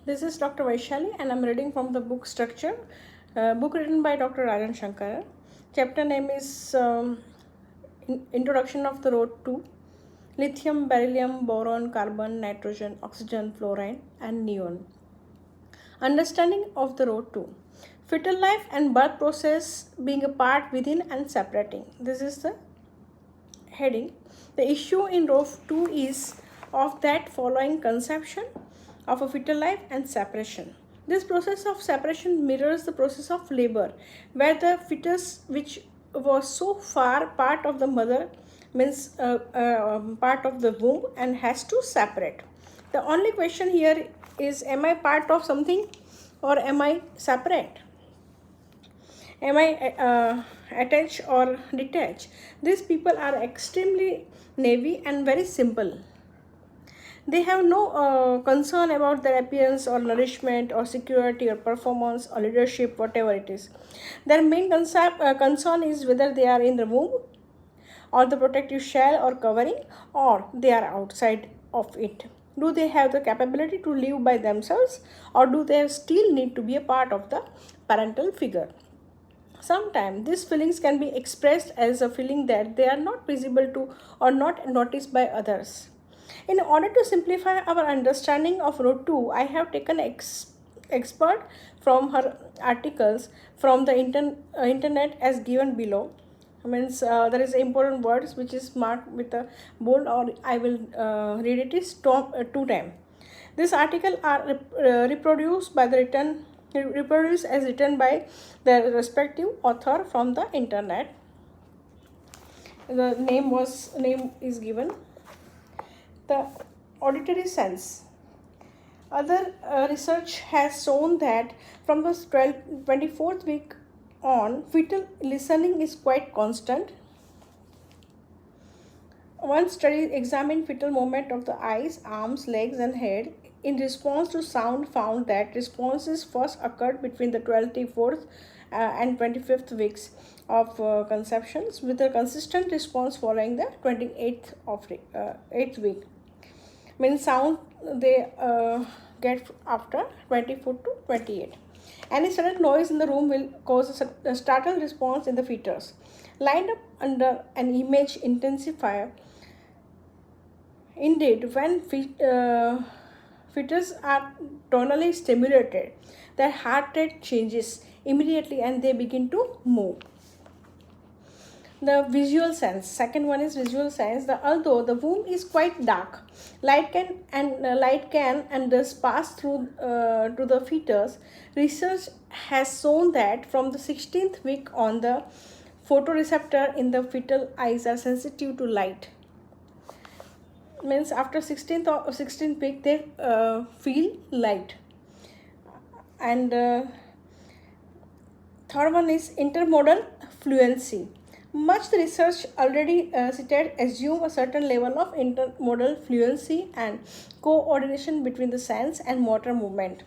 This is Dr. Vaishali and I'm reading from the book Structure, book written by Dr. Rajan Sankaran. Chapter name is Introduction of the Road to Lithium, Beryllium, Boron, Carbon, Nitrogen, Oxygen, Fluorine and Neon. Understanding of the Road to Fetal life and birth process being a part within and separating. This is the heading. The issue in row 2 is of that following conception of a fetal life and separation. This process of separation mirrors the process of labor, where the fetus, which was so far part of the mother, means part of the womb, and has to separate. The only question here is, am I part of something or am I separate? Am I attached or detached? These people are extremely naive and very simple. They have no concern about their appearance or nourishment or security or performance or leadership, whatever it is. Their main concern is whether they are in the womb or the protective shell or covering, or they are outside of it. Do they have the capability to live by themselves, or do they still need to be a part of the parental figure? Sometimes these feelings can be expressed as a feeling that they are not visible to or not noticed by others. In order to simplify our understanding of road 2, I have taken expert from her articles from the internet as given below. Means there is important words which is marked with a bold, or I will read it is two times. This article are reproduced by the reproduced as written by the respective author from the internet. The name is given. The auditory sense. Other research has shown that from the 24th week on, fetal listening is quite constant. One study examined fetal movement of the eyes, arms, legs, and head in response to sound, found that responses first occurred between the 24th and 25th weeks of conceptions, with a consistent response following the 28th of 8th week. Means sound they get after 24 to 28. Any sudden noise in the room will cause a startled response in the fetus. Lined up under an image intensifier. Indeed, when fetus are tonally stimulated, their heart rate changes immediately and they begin to move. The visual sense. Second one is visual sense. Although the womb is quite dark, light can and does pass through to the fetus. Research has shown that from the 16th week on, the photoreceptor in the fetal eyes are sensitive to light. Means after 16th week they feel light. And third one is intermodal fluency. Much the research already cited assume a certain level of intermodal fluency and coordination between the senses and motor movement.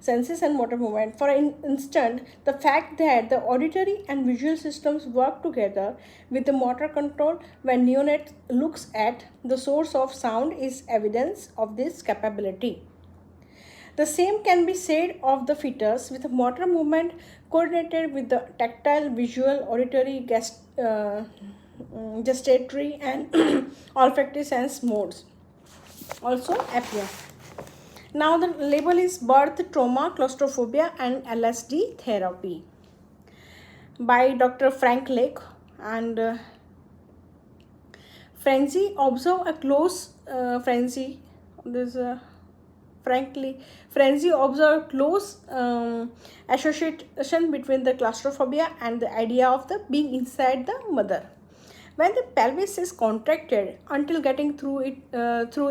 For instance, the fact that the auditory and visual systems work together with the motor control when neonate looks at the source of sound is evidence of this capability. The same can be said of the fetus, with a motor movement coordinated with the tactile, visual, auditory, gustatory and olfactory sense modes also appear. Now the label is birth trauma, claustrophobia and LSD therapy by Dr. Frank Lake and Frenzy. Observe a close frenzy. Frenzy observed close association between the claustrophobia and the idea of the being inside the mother. When the pelvis is contracted until getting through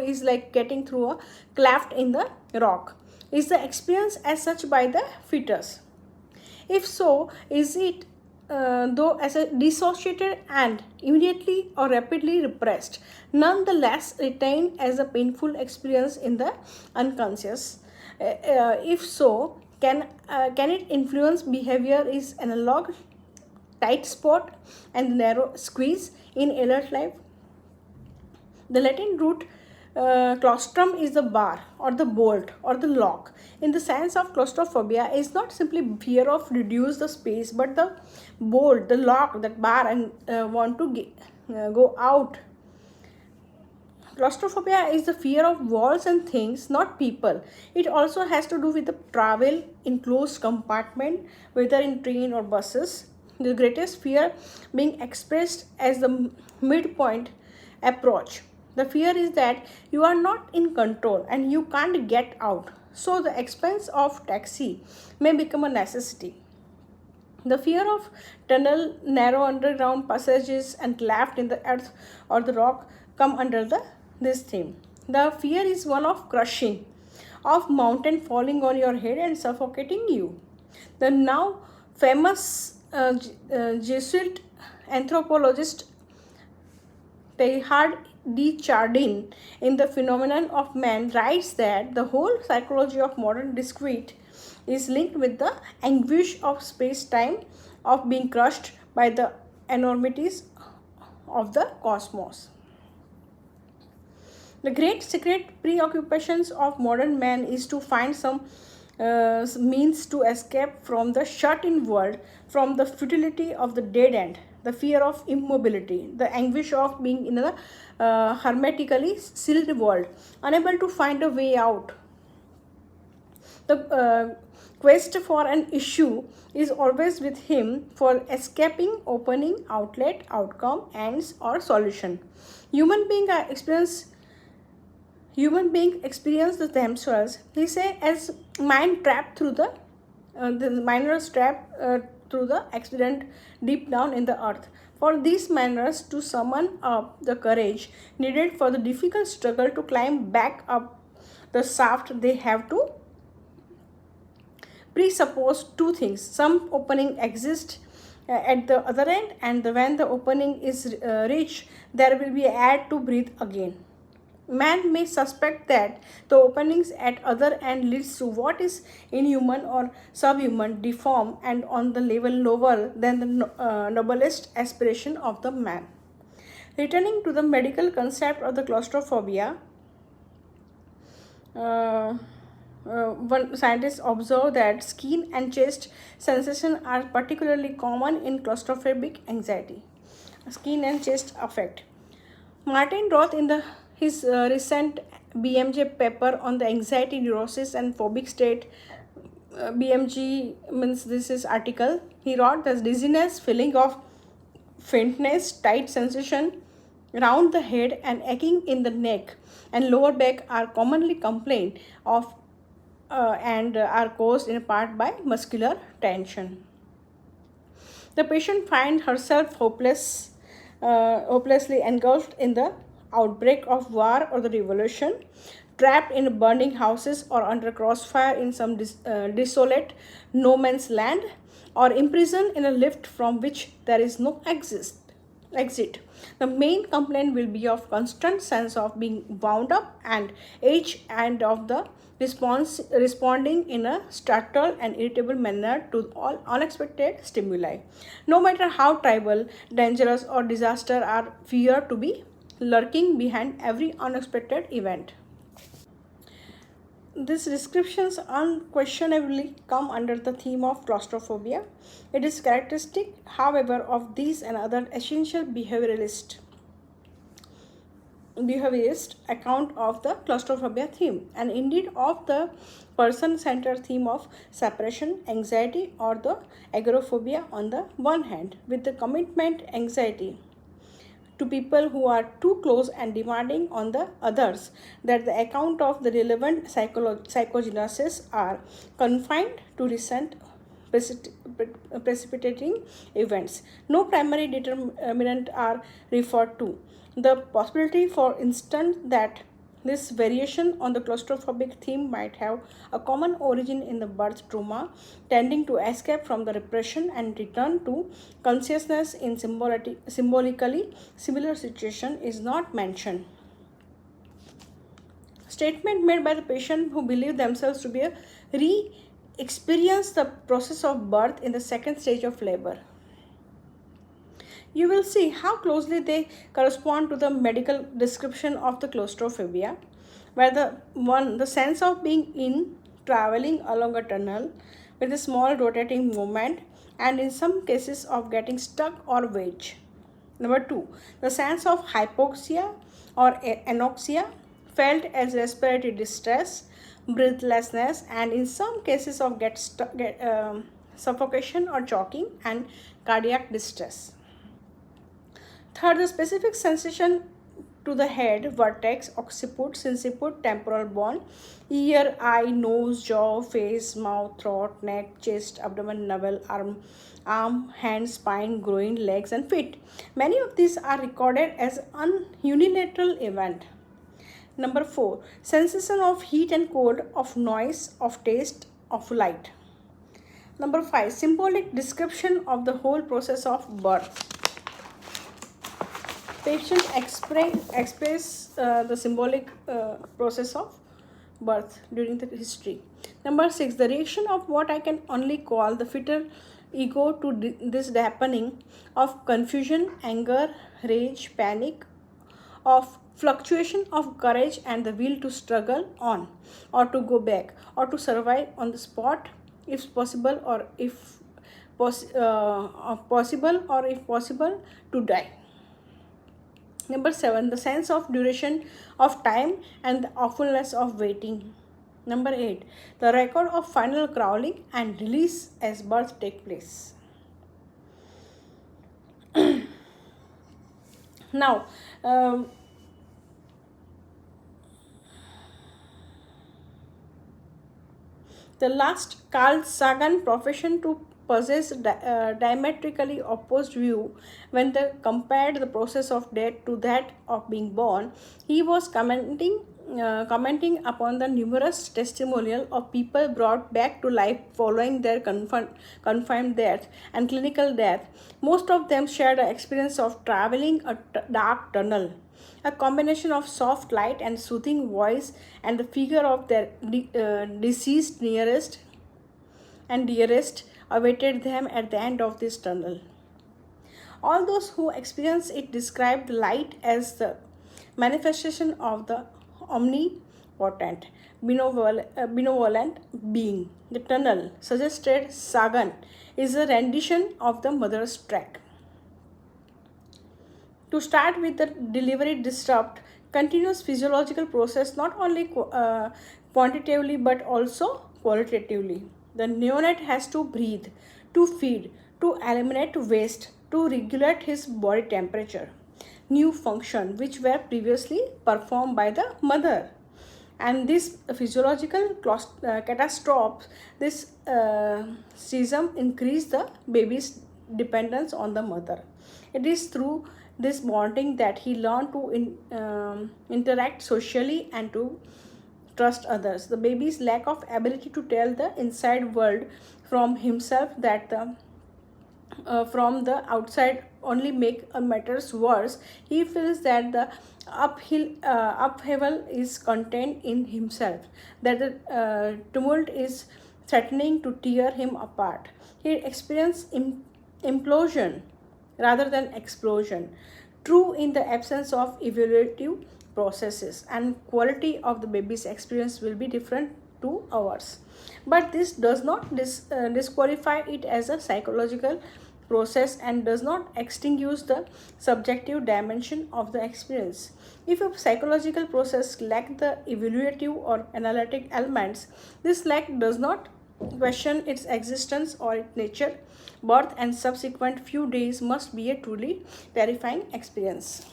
is like getting through a cleft in the rock, is the experience as such by the fetus? If so, is it though as a dissociated and immediately or rapidly repressed, nonetheless retained as a painful experience in the unconscious? If so, can it influence behavior? Is analog tight spot and narrow squeeze in alert life? The Latin root claustrum is the bar or the bolt or the lock. In the sense of claustrophobia is not simply fear of reduce the space, but the bolt, the lock, that bar, and want to go out. Claustrophobia is the fear of walls and things, not people. It also has to do with the travel in closed compartment, whether in train or buses. The greatest fear being expressed as the midpoint approach. The fear is that you are not in control and you can't get out. So the expense of taxi may become a necessity. The fear of tunnel, narrow underground passages, and cleft in the earth or the rock come under this theme. The fear is one of crushing, of mountain falling on your head and suffocating you. The now famous Jesuit anthropologist Teilhard de Chardin in The Phenomenon of Man writes that the whole psychology of modern discrete is linked with the anguish of space-time, of being crushed by the enormities of the cosmos. The great secret preoccupations of modern man is to find some means to escape from the shut-in world, from the futility of the dead end, the fear of immobility, the anguish of being in a hermetically sealed world, unable to find a way out. The quest for an issue is always with him for escaping, opening, outlet, outcome, ends, or solution. Human beings experience themselves, he say, as mind trapped through the miners trapped through the accident deep down in the earth. For these miners to summon up the courage needed for the difficult struggle to climb back up the shaft, they have to presuppose two things. Some opening exists at the other end, and when the opening is reached, there will be air to breathe again. Man may suspect that the openings at other end leads to what is inhuman or subhuman, deformed, and on the level lower than the noblest aspiration of the man. Returning to the medical concept of the claustrophobia, one scientist observed that skin and chest sensation are particularly common in claustrophobic anxiety. Skin and chest affect. Martin Roth in his recent BMJ paper on the anxiety, neurosis, and phobic state, BMG means this is article, he wrote that dizziness, feeling of faintness, tight sensation around the head, and aching in the neck and lower back are commonly complained of and are caused in part by muscular tension. The patient finds herself hopelessly engulfed in the outbreak of war or the revolution, trapped in burning houses or under crossfire in some desolate no man's land, or imprisoned in a lift from which there is no exit. The main complaint will be of constant sense of being wound up and edge, and of the responding in a startled and irritable manner to all unexpected stimuli. No matter how trivial, dangerous, or disaster are feared to be lurking behind every unexpected event. These descriptions unquestionably come under the theme of claustrophobia. It is characteristic, however, of these and other essential behaviorist account of the claustrophobia theme, and indeed of the person-centered theme of separation anxiety or the agoraphobia on the one hand, with the commitment anxiety to people who are too close and demanding on the others, that the account of the relevant psychogenesis are confined to recent precipitating events. No primary determinant are referred to. The possibility, for instance, that this variation on the claustrophobic theme might have a common origin in the birth trauma, tending to escape from the repression and return to consciousness in symbolically similar situation, is not mentioned. Statement made by the patient who believe themselves to be a re-experience the process of birth in the second stage of labor. You will see how closely they correspond to the medical description of the claustrophobia, where the sense of being in traveling along a tunnel with a small rotating movement, and in some cases of getting stuck or wedged. Number two, the sense of hypoxia or anoxia, felt as respiratory distress, breathlessness, and in some cases of suffocation or choking and cardiac distress. Third, the specific sensation to the head, vertex, occiput, sinciput, temporal bone, ear, eye, nose, jaw, face, mouth, throat, neck, chest, abdomen, navel, arm, hand, spine, groin, legs, and feet. Many of these are recorded as an unilateral event. Number 4, sensation of heat and cold, of noise, of taste, of light. Number 5, symbolic description of the whole process of birth. Patient express the symbolic process of birth during the history. Number 6, the reaction of what I can only call the fetal ego to this happening, of confusion, anger, rage, panic, of fluctuation of courage and the will to struggle on, or to go back, or to survive on the spot if possible, or if possible to die. Number 7, the sense of duration of time and the awfulness of waiting. Number 8, the record of final crawling and release as birth take place. Now, the last Carl Sagan profession to possess diametrically opposed view when they compared the process of death to that of being born. He was commenting upon the numerous testimonial of people brought back to life following their confined death and clinical death. Most of them shared the experience of traveling a dark tunnel. A combination of soft light and soothing voice and the figure of their deceased nearest and dearest awaited them at the end of this tunnel. All those who experienced it described light as the manifestation of the omnipotent, benevolent being. The tunnel, suggested Sagan, is a rendition of the mother's track. To start with, the delivery disrupt continuous physiological process not only quantitatively but also qualitatively. The neonate has to breathe, to feed, to eliminate waste, to regulate his body temperature. New function which were previously performed by the mother. And this physiological catastrophe, this schism increase the baby's dependence on the mother. It is through this bonding that he learned to interact socially and to trust others. The baby's lack of ability to tell the inside world from himself that from the outside only make matters worse. He feels that the upheaval is contained in himself, that the tumult is threatening to tear him apart. He experiences implosion rather than explosion, true in the absence of evaluative processes, and quality of the baby's experience will be different to ours. But this does not disqualify it as a psychological process and does not extinguish the subjective dimension of the experience. If a psychological process lacks the evaluative or analytic elements, this lack does not question its existence or its nature. Birth and subsequent few days must be a truly terrifying experience.